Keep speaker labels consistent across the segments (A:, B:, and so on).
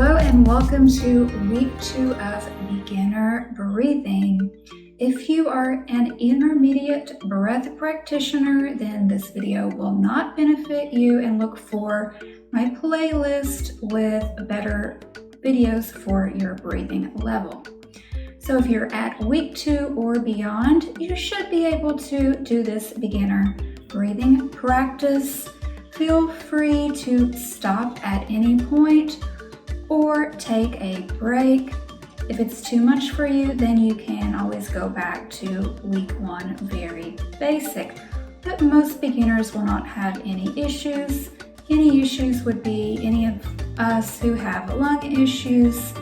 A: Hello and welcome to week 2 of beginner breathing. If you are an intermediate breath practitioner, then this video will not benefit you, and look for my playlist with better videos for your breathing level. So if you're at week 2 or beyond, you should be able to do this beginner breathing practice. Feel free to stop at any point or take a break. If it's too much for you, then you can always go back to week 1, very basic. But most beginners will not have any issues. Any issues would be any of us who have lung issues,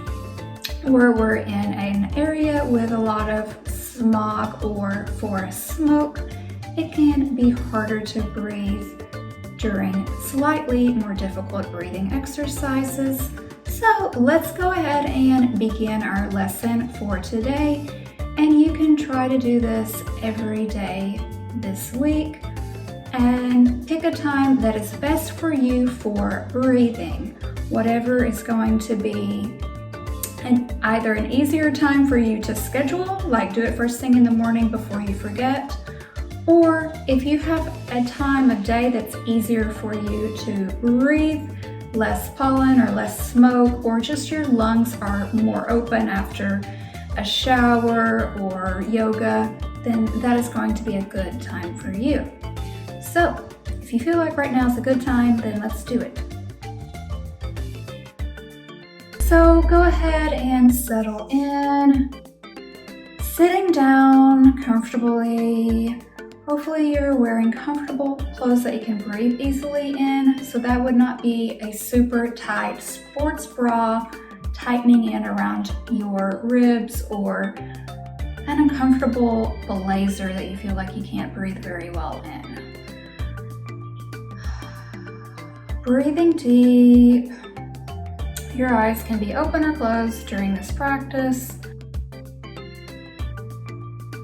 A: or we're in an area with a lot of smog or forest smoke. It can be harder to breathe during slightly more difficult breathing exercises. So let's go ahead and begin our lesson for today. And you can try to do this every day this week and pick a time that is best for you for breathing. Whatever is going to be either an easier time for you to schedule, like do it first thing in the morning before you forget, or if you have a time of day that's easier for you to breathe, less pollen or less smoke, or just your lungs are more open after a shower or yoga, then that is going to be a good time for you. So if you feel like right now is a good time, then let's do it. So go ahead and settle in, sitting down comfortably. Hopefully you're wearing comfortable clothes that you can breathe easily in. So that would not be a super tight sports bra tightening in around your ribs, or an uncomfortable blazer that you feel like you can't breathe very well in. Breathing deep. Your eyes can be open or closed during this practice.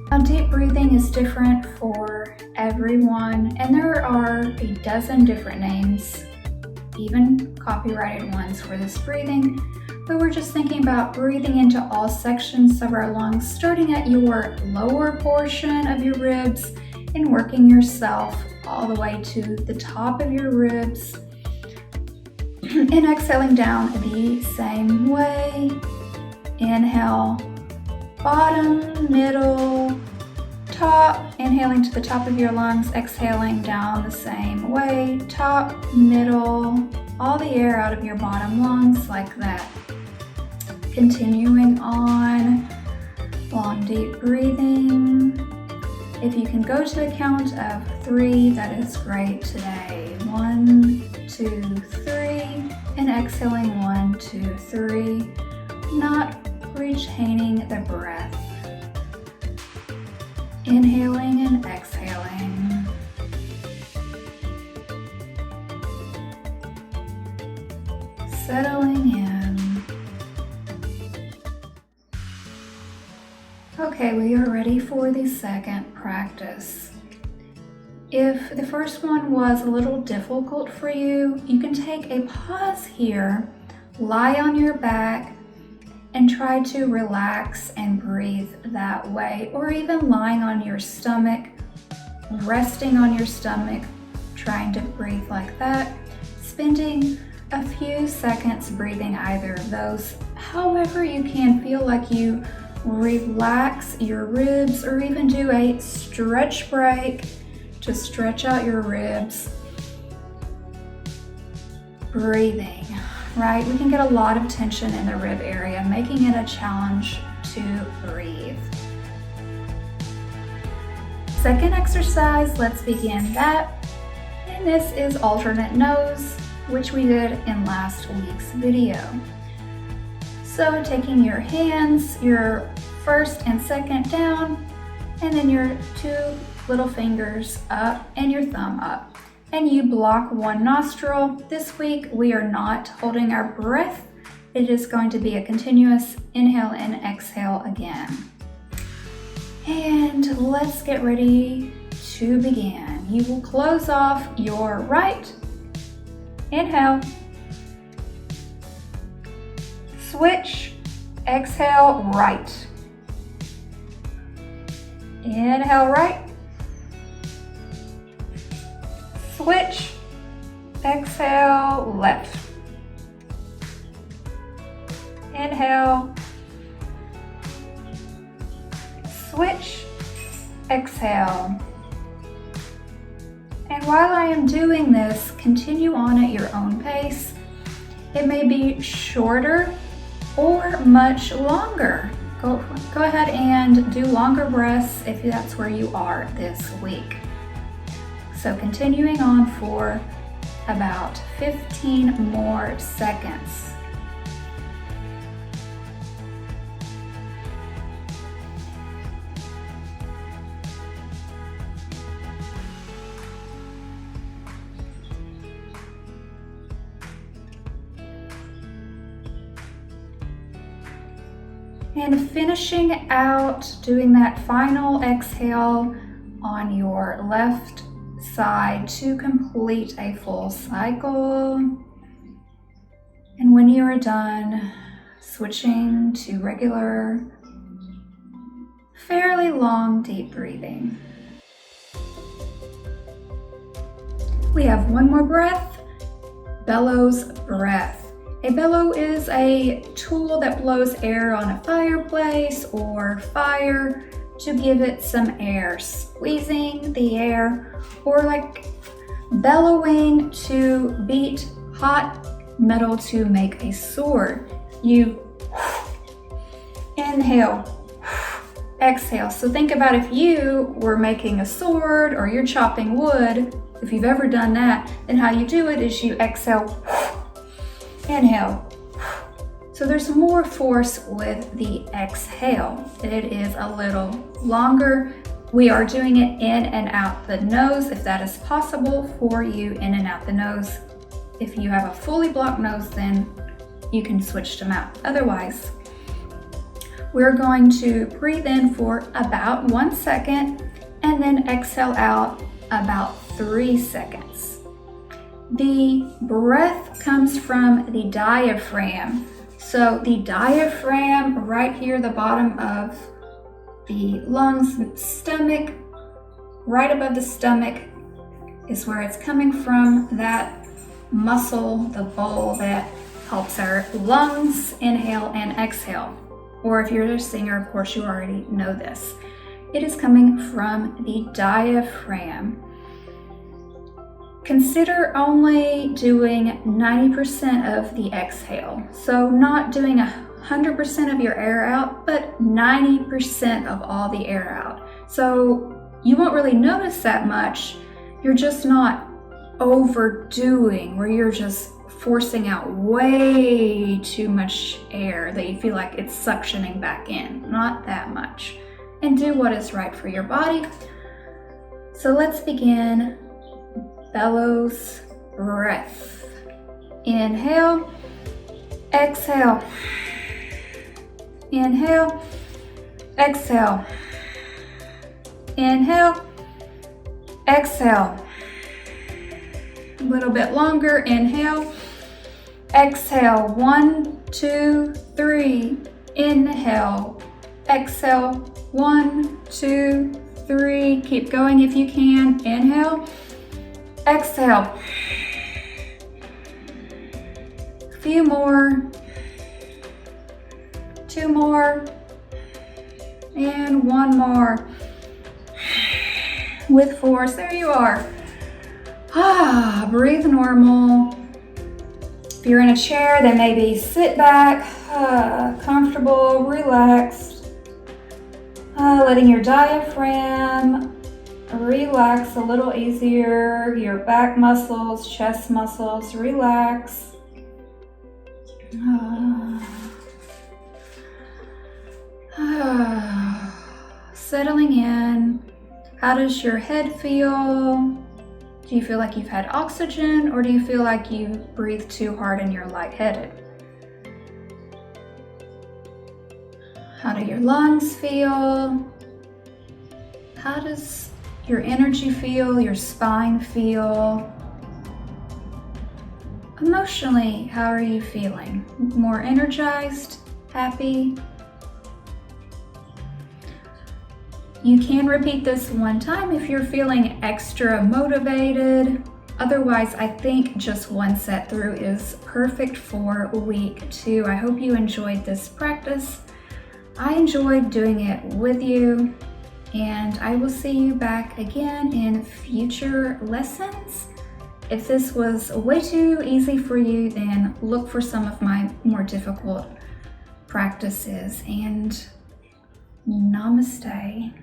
A: Now, deep breathing is different for everyone, and there are a dozen different names, even copyrighted ones for this breathing, but we're just thinking about breathing into all sections of our lungs, starting at your lower portion of your ribs and working yourself all the way to the top of your ribs, and exhaling down the same way. Inhale, bottom, middle, top, inhaling to the top of your lungs, exhaling down the same way, top, middle, all the air out of your bottom lungs like that. Continuing on, long deep breathing. If you can go to a count of 3, that is great today. 1, 2, 3, and exhaling 1, 2, 3, not retaining the breath. Inhaling and exhaling. Settling in. Okay, we are ready for the second practice. If the first one was a little difficult for you, you can take a pause here, lie on your back, and try to relax and breathe that way, or even lying on your stomach, resting on your stomach, trying to breathe like that, spending a few seconds breathing either of those. However you can, feel like you relax your ribs, or even do a stretch break to stretch out your ribs. Breathing. Right? We can get a lot of tension in the rib area, making it a challenge to breathe. Second exercise, let's begin that. And this is alternate nose, which we did in last week's video. So taking your hands, your first and second down, and then your 2 little fingers up and your thumb up. And you block one nostril. This week we are not holding our breath. It is going to be a continuous inhale and exhale again. And let's get ready to begin. You will close off your right. Inhale. Switch, exhale, right. Inhale, right. Switch, exhale, left. Inhale. Switch, exhale. And while I am doing this, continue on at your own pace. It may be shorter or much longer. Go ahead and do longer breaths if that's where you are this week. So continuing on for about 15 more seconds. And finishing out doing that final exhale on your left side to complete a full cycle. And when you are done, switching to regular, fairly long, deep breathing. We have one more breath, Bellows breath. A bellow is a tool that blows air on a fireplace or fire to give it some air, squeezing the air, or like bellowing to beat hot metal to make a sword. You inhale, exhale. So think about if you were making a sword or you're chopping wood, if you've ever done that, then how you do it is you exhale, inhale. So there's more force with the exhale. It is a little longer. We are doing it in and out the nose if that is possible for you, in and out the nose. If you have a fully blocked nose, then you can switch to mouth. Otherwise, we're going to breathe in for about 1 second and then exhale out about 3 seconds. The breath comes from the diaphragm. So the diaphragm right here, the bottom of the lungs, stomach, right above the stomach is where it's coming from. That muscle, the bowl that helps our lungs inhale and exhale. Or if you're a singer, of course, you already know this. It is coming from the diaphragm. Consider only doing 90% of the exhale. So not doing 100% of your air out, but 90% of all the air out. So you won't really notice that much. You're just not overdoing, where you're just forcing out way too much air that you feel like it's suctioning back in. Not that much. And do what is right for your body. So let's begin. Bellows breath. Inhale, exhale. Inhale, exhale. Inhale, exhale. A little bit longer. Inhale, exhale. 1, 2, 3. Inhale, exhale. 1, 2, 3. Keep going if you can. Inhale, exhale. A few more. 2 more. And 1 more. With force. There you are. Breathe normal. If you're in a chair, then maybe sit back, comfortable, relaxed. Letting your diaphragm relax a little easier. Your back muscles, chest muscles, relax. Settling in. How does your head feel? Do you feel like you've had oxygen, or do you feel like you breathe too hard and you're lightheaded? How do your lungs feel? How does your energy feel, your spine feel? Emotionally, how are you feeling? More energized? Happy? You can repeat this one time if you're feeling extra motivated. Otherwise, I think just one set through is perfect for week 2. I hope you enjoyed this practice. I enjoyed doing it with you, and I will see you back again in future lessons. If this was way too easy for you, then look for some of my more difficult practices, and namaste.